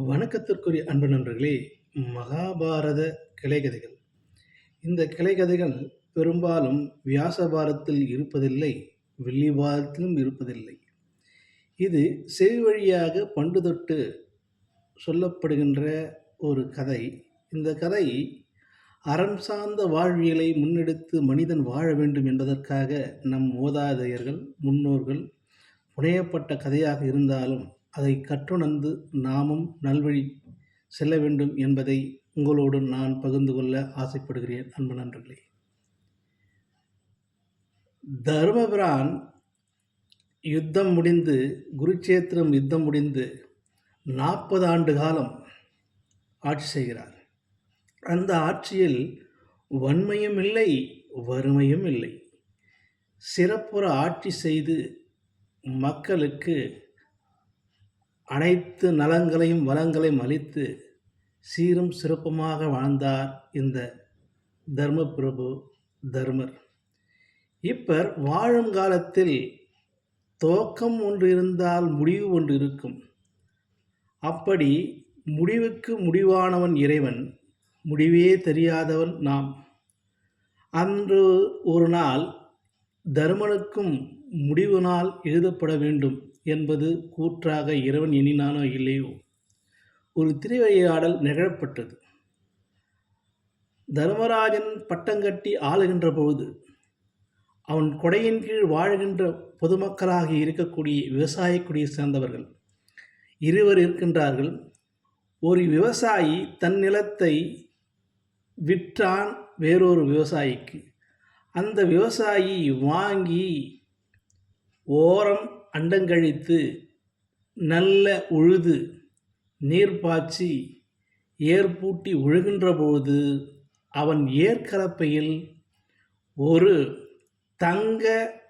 வணக்கத்திற்குரிய அன்பு நண்பர்களே, மகாபாரத கிளைக்கதைகள். இந்த கிளைக்கதைகள் பெரும்பாலும் வியாசபாரத்தில் இருப்பதில்லை, வில்லிபாரத்திலும் இருப்பதில்லை. இது செவி வழியாக பண்டு தொட்டு சொல்லப்படுகின்ற ஒரு கதை. இந்த கதை அறம் சார்ந்த வாழ்வியலை முன்னெடுத்து மனிதன் வாழ வேண்டும் என்பதற்காக நம் மூதாதையர்கள், முன்னோர்கள் புனையப்பட்ட கதையாக இருந்தாலும் அதை கற்றுணர்ந்து நாமும் நல்வழி செல்ல வேண்டும் என்பதை உங்களோடு நான் பகிர்ந்து கொள்ள ஆசைப்படுகிறேன் அன்பு நண்பர்களே. தர்மபிரான் யுத்தம் முடிந்து, குருட்சேத்திரம் யுத்தம் முடிந்து 40 ஆண்டு காலம் ஆட்சி செய்கிறார். அந்த ஆட்சியில் வன்மையும் இல்லை, வறுமையும் இல்லை. சிறப்புற ஆட்சி செய்து மக்களுக்கு அனைத்து நலங்களையும் வளங்களையும் அளித்து சீரும் சிறப்புமாக வாழ்ந்தார் இந்த தர்மபிரபு தர்மர். இப்பர் வாழும் காலத்தில் துவக்கம் ஒன்று இருந்தால் முடிவு ஒன்று இருக்கும். அப்படி முடிவுக்கு முடிவானவன் இறைவன், முடிவே தெரியாதவன் நாம். அன்று ஒரு நாள் தர்மனுக்கும் முடிவு நாள் எழுதப்பட வேண்டும் என்பது கூற்றாக இறைவன் எண்ணினானோ இல்லையோ, ஒரு திருவிளையாடல் நிகழப்பட்டது. தர்மராஜன் பட்டங்கட்டி ஆளுகின்ற பொழுது அவன் கொடையின் கீழ் வாழ்கின்ற பொதுமக்களாக இருக்கக்கூடிய விவசாய குடியை சேர்ந்தவர்கள் இருவர் இருக்கின்றார்கள். ஒரு விவசாயி தன் நிலத்தை விற்றான் வேறொரு விவசாயிக்கு. அந்த விவசாயி வாங்கி ஓரம் அண்டங்கழித்து நல்ல உழுது நீர் பாய்ச்சி ஏற்பூட்டி உழுகின்ற போது அவன் ஏற்கலப்பையில் ஒரு தங்க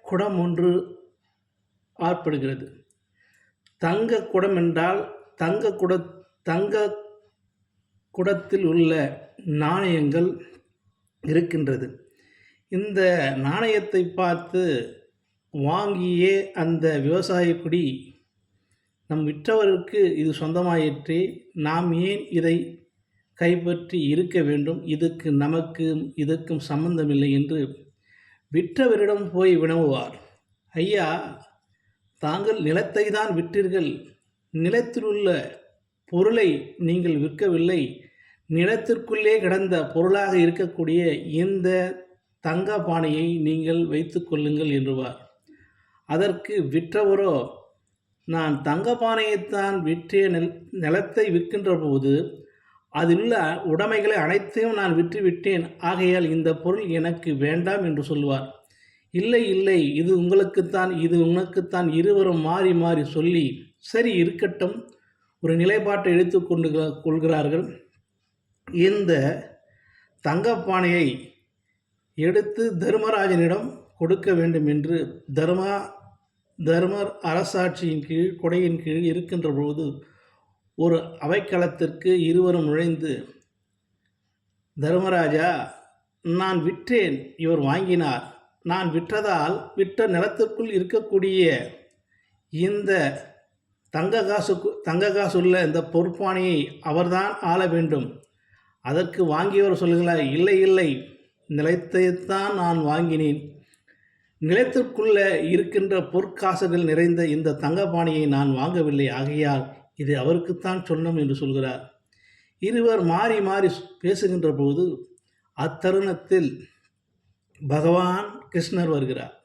குடம் ஒன்று ஆற்படுகிறது. தங்க குடம் என்றால் தங்க குடத்தில் உள்ள நாணயங்கள் இருக்கின்றது. இந்த நாணயத்தை பார்த்து வாங்கியே அந்த விவசாய குடி, நம் விற்றவருக்கு இது சொந்தமாயிற்றே, நாம் ஏன் இதை கைப்பற்றி இருக்க வேண்டும், இதற்கும் சம்பந்தமில்லை என்று விற்றவரிடம் போய் வினவுவார். ஐயா, தாங்கள் நிலத்தை தான் விற்றீர்கள், நிலத்தில் உள்ள பொருளை நீங்கள் விற்கவில்லை, நிலத்திற்குள்ளே கிடந்த பொருளாக இருக்கக்கூடிய இந்த தங்க பானையை நீங்கள் வைத்து கொள்ளுங்கள் என்றுவார். அதற்கு விற்றவரோ, நான் தங்க பானையைத்தான் விற்றேன், நிலத்தை விற்கின்ற போது அதிலுள்ள உடைமைகளை அனைத்தையும் நான் விற்றுவிட்டேன், ஆகையால் இந்த பொருள் எனக்கு வேண்டாம் என்று சொல்வார். இல்லை இல்லை, இது உங்களுக்குத்தான், இது உனக்குத்தான். இருவரும் மாறி மாறி சொல்லி சரி இருக்கட்டும் ஒரு நிலைப்பாட்டை எடுத்து கொள்கிறார்கள். இந்த தங்கப்பானையை எடுத்து தர்மராஜனிடம் கொடுக்க வேண்டும் என்று தர்மர் அரசாட்சியின் கீழ், கொடையின் கீழ் இருக்கின்ற பொழுது ஒரு அவைக்களத்திற்கு இருவரும் நுழைந்து, தர்மராஜா, நான் விற்றேன், இவர் வாங்கினார். நான் விற்றதால் விற்ற நிலத்திற்குள் இருக்கக்கூடிய இந்த தங்க காசுள்ள இந்த பொற்பானையை அவர்தான் ஆள வேண்டும். அதற்கு வாங்கியவர் சொல்லுகிறார், இல்லை இல்லை, நிலத்தைத்தான் நான் வாங்கினேன், நிலத்திற்குள்ள இருக்கின்ற பொற்காசுகள் நிறைந்த இந்த தங்கப்பானையை நான் வாங்கவில்லை, ஆகையால் இது அவருக்குத்தான் சொன்னோம் என்று சொல்கிறார். இருவர் மாறி மாறி பேசுகின்ற போது அத்தருணத்தில் பகவான் கிருஷ்ணர் வருகிறார்.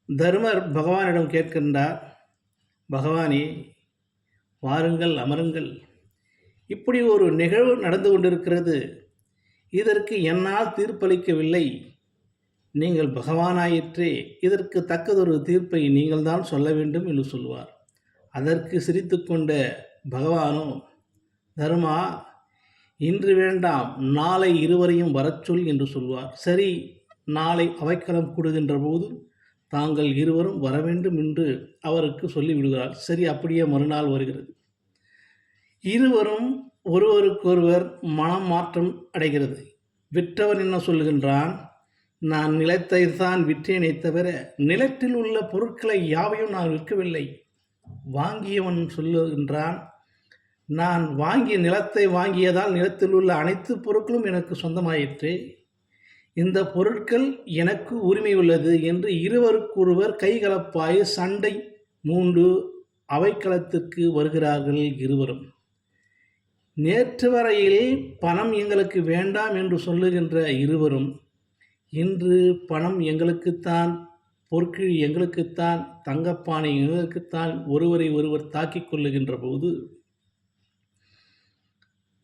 தர்மர் பகவானிடம் கேட்கின்றார், பகவானே, வாருங்கள், அமருங்கள், இப்படி ஒரு நிகழ்வு நடந்து கொண்டிருக்கிறது, இதற்கு என்னால் தீர்ப்பளிக்கவில்லை, நீங்கள் பகவானாயிற்றே, இதற்கு தக்கதொரு தீர்ப்பை நீங்கள் தான் சொல்ல வேண்டும் என்று சொல்வார். அதற்கு சிரித்து கொண்ட பகவானோ, தர்மா, இன்று வேண்டாம், நாளை இருவரையும் வரச்சொல் என்று சொல்வார். சரி, நாளை அவைக்களம் கூடுகின்ற போது தாங்கள் இருவரும் வர வேண்டும் என்று அவருக்கு சொல்லிவிடுகிறார். சரி, அப்படியே மறுநாள் வருகிறது. இருவரும் ஒருவருக்கொருவர் மனம் மாற்றம் அடைகிறது. விற்றவன் என்ன சொல்கின்றான், நான் நிலத்தை தான் விற்றேனே தவிர நிலத்தில் உள்ள பொருட்களை யாவையும் நான் விற்கவில்லை. வாங்கியவன் சொல்லுகின்றான், நான் வாங்கிய நிலத்தை வாங்கியதால் நிலத்தில் உள்ள அனைத்து பொருட்களும் எனக்கு சொந்தமாயிற்றே. இந்த பொருட்கள் எனக்கு உரிமை உள்ளது என்று இருவருக்கொருவர் கைகலப்பாய் சண்டை மூண்டு அவைக்களத்திற்கு வருகிறார்கள் இருவரும். நேற்று வரையில் பணம் எங்களுக்கு வேண்டாம் என்று சொல்லுகின்ற இருவரும் இன்று பணம் எங்களுக்குத்தான், பொற்கிழி எங்களுக்குத்தான், தங்கப்பானை எங்களுக்குத்தான் ஒருவரை ஒருவர் தாக்கிக் கொள்ளுகின்ற போது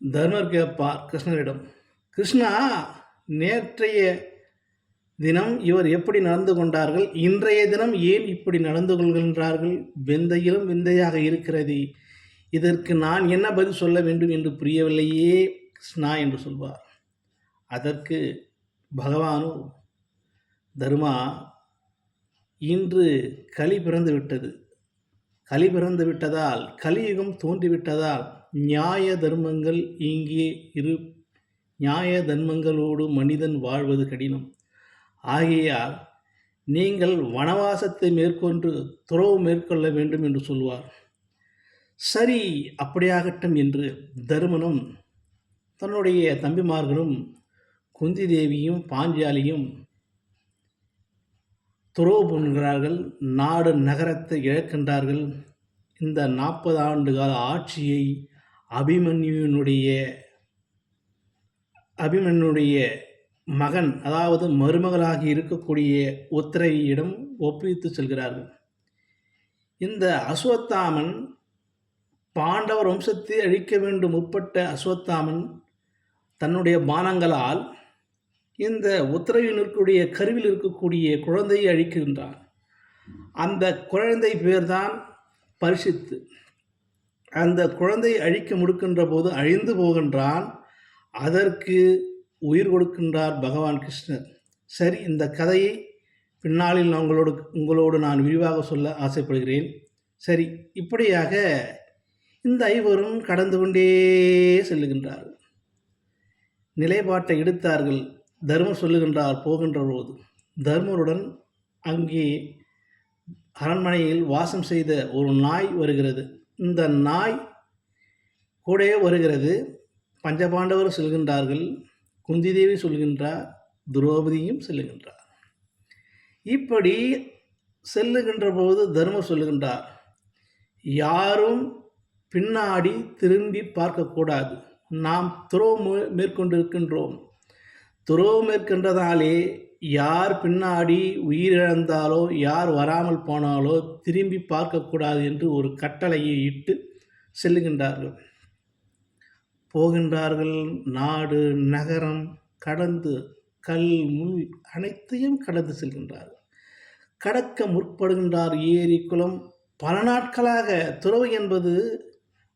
தர்மர் கேட்பார் கிருஷ்ணரிடம், கிருஷ்ணா, நேற்றைய தினம் இவர் எப்படி நடந்து கொண்டார்கள், இன்றைய தினம் ஏன் இப்படி நடந்து கொள்கின்றார்கள்? விந்தையிலும் விந்தையாக இருக்கிறது. இதற்கு நான் என்ன பதில் சொல்ல வேண்டும் என்று புரியவில்லையே கிருஷ்ணா என்று சொல்வார். அதற்கு பகவானோ, தர்மா, இன்று கலி பிறந்து விட்டது. கலி பிறந்து விட்டதால், கலியுகம் தோன்றிவிட்டதால் நியாய தர்மங்கள் இங்கே நியாய தர்மங்களோடு மனிதன் வாழ்வது கடினம். ஆகையால் நீங்கள் வனவாசத்தை மேற்கொண்டு துறவு மேற்கொள்ள வேண்டும் என்று சொல்வார். சரி, அப்படியாகட்டும் என்று தருமனும் தன்னுடைய தம்பிமார்களும் குந்தி தேவியும் பாஞ்சாலியும் துறவு பண்ணுகிறார்கள். நாடு நகரத்தை இழக்கின்றார்கள். இந்த 40 ஆண்டு கால ஆட்சியை அபிமன்யுடைய மகன், அதாவது மருமகளாகி இருக்கக்கூடிய உத்தரையிடம் ஒப்புவித்து செல்கிறார்கள். இந்த அஸ்வத்தாமன், பாண்டவர் வம்சத்தை அழிக்க வேண்டும் முற்பட்ட அஸ்வத்தாமன் தன்னுடைய பானங்களால் இந்த உத்தரவினருக்குடைய கருவில் இருக்கக்கூடிய குழந்தையை அழிக்கின்றான். அந்த குழந்தை பேர்தான் பரிசித்து. அந்த குழந்தையை அழிக்க முடுக்கின்ற போது அழிந்து போகின்றான். அதற்கு உயிர் கொடுக்கின்றார் பகவான் கிருஷ்ணர். சரி, இந்த கதையை பின்னாளில் உங்களோடு நான் விரிவாக சொல்ல ஆசைப்படுகிறேன். சரி, இப்படியாக இந்த ஐவரும் கடந்து கொண்டே செல்லுகின்றார்கள். நிலைப்பாட்டை எடுத்தார்கள். தர்மர் சொல்லுகின்றார் போகின்ற போது, தர்மருடன் அங்கே அரண்மனையில் வாசம் செய்த ஒரு நாய் வருகிறது. இந்த நாய் கூடவே வருகிறது. பஞ்சபாண்டவர் செல்கின்றார்கள், குந்தி தேவி சொல்கின்றார், திரௌபதியும் செல்லுகின்றார். இப்படி செல்லுகின்ற போது தர்மர் சொல்லுகின்றார், யாரும் பின்னாடி திரும்பி பார்க்கக்கூடாது. நாம் துறவு மேற்கொண்டிருக்கின்றோம். துறவு மேற்கொண்டதாலே யார் பின்னாடி உயிரிழந்தாலோ யார் வராமல் போனாலோ திரும்பி பார்க்கக்கூடாது என்று ஒரு கட்டளையை இட்டு செல்லுகின்றார்கள். போகின்றார்கள். நாடு நகரம் கடந்து, கல் முள் அனைத்தையும் கடந்து செல்கின்றார்கள். கடக்க முற்படுகின்றார். ஏரி குளம் பல நாட்களாக துறவு என்பது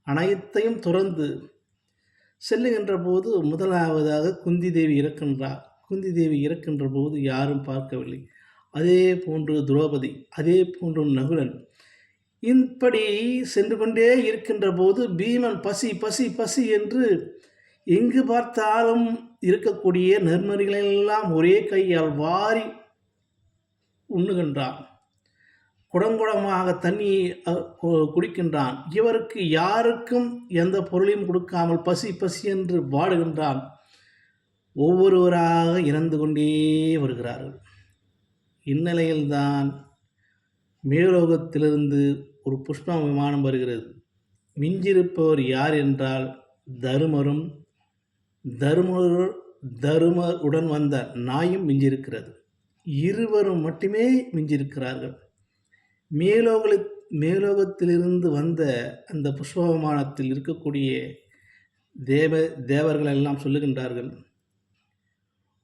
அனைத்தையும் துறந்து செல்லுகின்ற போது முதலாவதாக குந்தி தேவி இறக்கின்றார். குந்தி தேவி இறக்கின்ற போது யாரும் பார்க்கவில்லை. அதே போன்று திரௌபதி, அதே போன்று நகுலன். இப்படி சென்று கொண்டே இருக்கின்ற போது பீமன் பசி பசி பசி என்று எங்கு பார்த்தாலும் இருக்கக்கூடிய நெற்மணிகளெல்லாம் ஒரே கையால் வாரி உண்ணுகின்றான். குடங்குடமாக தண்ணியை குடிக்கின்றான். இவருக்கு யாருக்கும் எந்த பொருளையும் கொடுக்காமல் பசி பசி என்று வாடுகின்றான். ஒவ்வொருவராக இறந்து கொண்டே வருகிறார்கள். இந்நிலையில்தான் மேலோகத்திலிருந்து ஒரு புஷ்ப விமானம் வருகிறது. மிஞ்சிருப்பவர் யார் என்றால் தருமரும் தருமருடன் வந்த நாயும் மிஞ்சிருக்கிறது. இருவரும் மட்டுமே மிஞ்சிருக்கிறார்கள். மேலோகத்திலிருந்து வந்த அந்த புஷ்ப விமானத்தில் இருக்கக்கூடிய தேவர்கள் எல்லாம் சொல்லுகின்றார்கள்,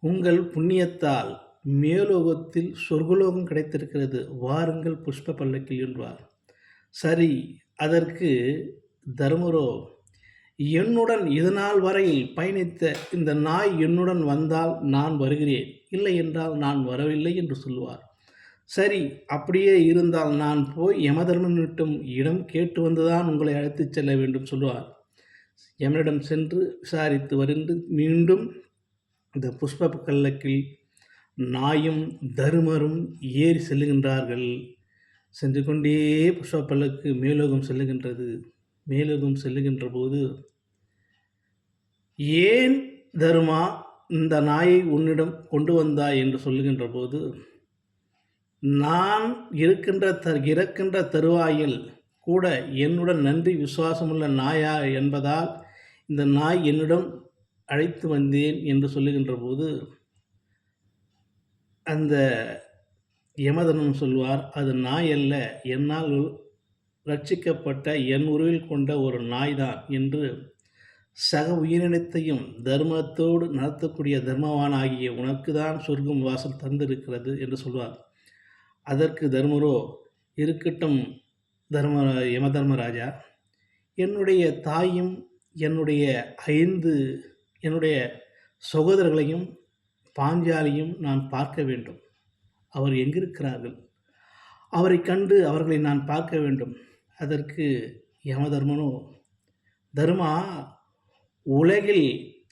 உங்கள் புண்ணியத்தால் மேலோகத்தில் சொர்க்கலோகம் கிடைத்திருக்கிறது, வாருங்கள் புஷ்ப பல்லக்கில் என்றார். சரி, அதற்கு தர்மரோ, என்னுடன் இதுநாள் வரையில் பயணித்த இந்த நாய் என்னுடன் வந்தால் நான் வருகிறேன், இல்லை என்றால் நான் வரவில்லை என்று சொல்வார். சரி, அப்படியே இருந்தால் நான் போய் யமதர்மனிடம் இடம் கேட்டு வந்துதான் உங்களை அழைத்துச் செல்ல வேண்டும் சொல்வார். யமனிடம் சென்று விசாரித்து வருந்து மீண்டும் இந்த புஷ்ப பல்லக்கில் நாயும் தருமரும் ஏறி செல்லுகின்றார்கள். சென்று கொண்டே புஷ்ப பல்லக்கு மேலோகம் செல்லுகின்றது. மேலோகம் செல்லுகின்ற போது, ஏன் தருமா இந்த நாயை உன்னிடம் கொண்டு வந்தாய் என்று சொல்லுகின்ற போது, நான் இறக்கின்ற தருவாயில் கூட என்னுடன் நன்றி விசுவாசமுள்ள நாயா என்பதால் இந்த நாய் என்னிடம் அழைத்து வந்தேன் என்று சொல்லுகின்ற போது, அந்த யமதர்மன் சொல்வார், அது நாய் அல்ல, என்னால் ரட்சிக்கப்பட்ட என் உருவில் கொண்ட ஒரு நாய்தான் என்று சக உயிரினத்தையும் தர்மத்தோடு நடத்தக்கூடிய தர்மவானாகிய உனக்கு தான் சொர்க்கம் வாசல் தந்திருக்கிறது என்று சொல்வார். அதற்கு தர்மரோ, இருக்கட்டும் யமதர்மராஜா, என்னுடைய தாயும் என்னுடைய என்னுடைய சகோதரர்களையும் பாஞ்சாலியும் நான் பார்க்க வேண்டும். அவர் எங்கிருக்கிறார்கள்? அவரை கண்டு அவர்களை நான் பார்க்க வேண்டும். அதற்கு யமதர்மனோ, தர்மா,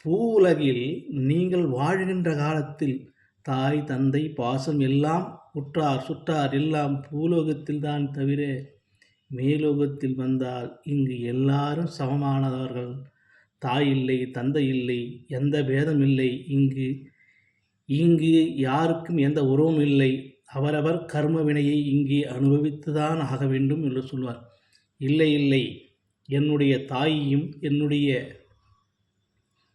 பூ உலகில் நீங்கள் வாழ்கின்ற காலத்தில் தாய் தந்தை பாசம் எல்லாம் உற்றார் சுற்றார் எல்லாம் பூலோகத்தில் தான் தவிர மேலோகத்தில் வந்தால் இங்கு எல்லாரும் சமமானவர்கள். தாய் இல்லை, தந்தை இல்லை, எந்த பேதம் இல்லை. இங்கு யாருக்கும் எந்த உறவும் இல்லை. அவரவர் கர்ம வினையை இங்கே அனுபவித்துதான் ஆக வேண்டும் என்று சொல்வார். இல்லை இல்லை, என்னுடைய தாயையும் என்னுடைய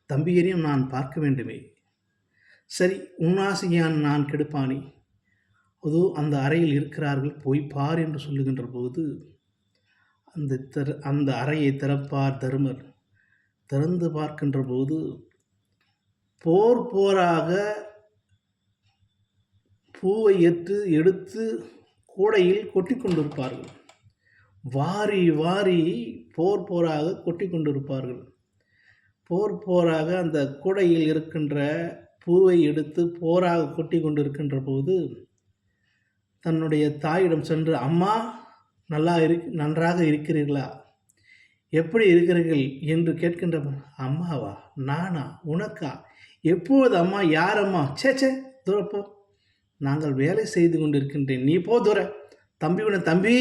தம்பியரையும் நான் பார்க்க வேண்டுமே. சரி, உன்னாசையான் நான் கெடுப்பானே. அதோ அந்த அறையில் இருக்கிறார்கள், போய் பார் என்று சொல்லுகின்ற போது அந்த அறையை திறப்பார் தருமர். திறந்து பார்க்கின்ற போது போராக பூவை எடுத்து கூடையில் கொட்டி கொண்டிருப்பார்கள். வாரி வாரி போராக கொட்டி கொண்டிருப்பார்கள். போராக அந்த கூடையில் இருக்கின்ற பூவை எடுத்து போராக கொட்டி கொண்டிருக்கின்ற போது தன்னுடைய தாயிடம் சென்று, அம்மா, நன்றாக இருக்கிறீர்களா? எப்படி இருக்கிறீர்கள் என்று கேட்கின்ற, அம்மாவா? நானா? உனக்கா? எப்போது அம்மா? யார் அம்மா? சே தூரப்போ, நாங்கள் வேலை செய்து கொண்டிருக்கின்றேன், நீ போ தூர. தம்பி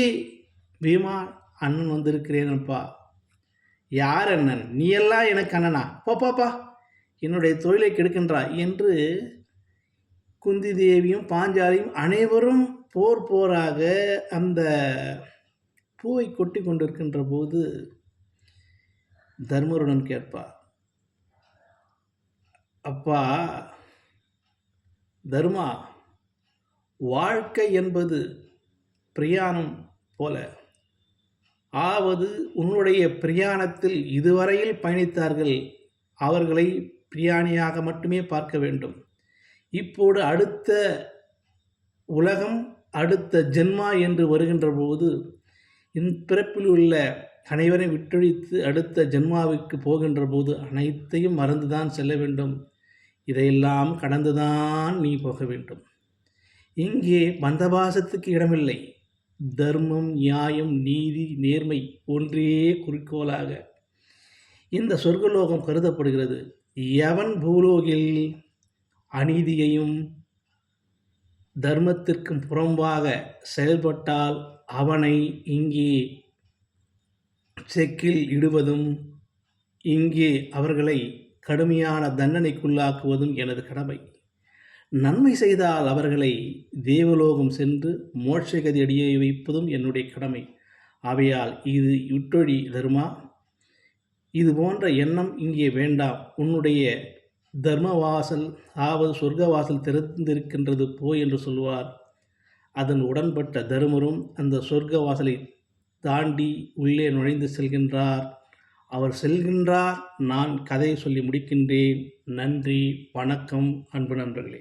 பீமா, அண்ணன் வந்திருக்கிறேனப்பா. யார் அண்ணன்? நீ எல்லாம் எனக்கு அண்ணனா? போப்பா, என்னுடைய தொழிலை கெடுக்கின்றாய் என்று குந்தி தேவியும் பாஞ்சாலியும் அனைவரும் போராக அந்த பூவை கொட்டி கொண்டிருக்கின்ற போது தர்மருடன் கேட்பார், அப்பா தர்மா, வாழ்க்கை என்பது பிரயாணம் போல ஆவது. உன்னுடைய பிரயாணத்தில் இதுவரையில் பயணித்தார்கள், அவர்களை பிரயாணியாக மட்டுமே பார்க்க வேண்டும். இப்போது அடுத்த உலகம், அடுத்த ஜென்மா என்று வருகின்ற போது பிறப்பில் உள்ள அனைவரையும் விட்டொழித்து அடுத்த ஜென்மாவுக்கு போகின்ற போது அனைத்தையும் மறந்துதான் செல்ல வேண்டும். இதையெல்லாம் கடந்துதான் நீ போக வேண்டும். இங்கே பந்தபாசத்துக்கு இடமில்லை. தர்மம், நியாயம், நீதி, நேர்மை ஒன்றே குறிக்கோளாக இந்த சொர்க்கலோகம் கருதப்படுகிறது. எவன் பூலோகில் அநீதியையும் தர்மத்திற்கும் புறம்பாக செயல்பட்டால் அவனை இங்கே செக்கில் இடுவதும் இங்கே அவர்களை கடுமையான தண்டனைக்குள்ளாக்குவதும் எனது கடமை. நன்மை செய்தால் அவர்களை தேவலோகம் சென்று மோட்சகதி அடைய வைப்பதும் என்னுடைய கடமை. ஆகையால் இது விட்டொழி தர்மா. இது போன்ற எண்ணம் இங்கே வேண்டாம். உன்னுடைய தர்மவாசல் சொர்க்கவாசல் திறந்திருக்கின்றது போ என்று சொல்வார். அதன் உடன்பட்ட தருமரும் அந்த சொர்க்க வாசலை தாண்டி உள்ளே நுழைந்து செல்கின்றார். அவர் செல்கின்றார். நான் கதையை சொல்லி முடிக்கின்றேன். நன்றி, வணக்கம், அன்பு நண்பர்களே.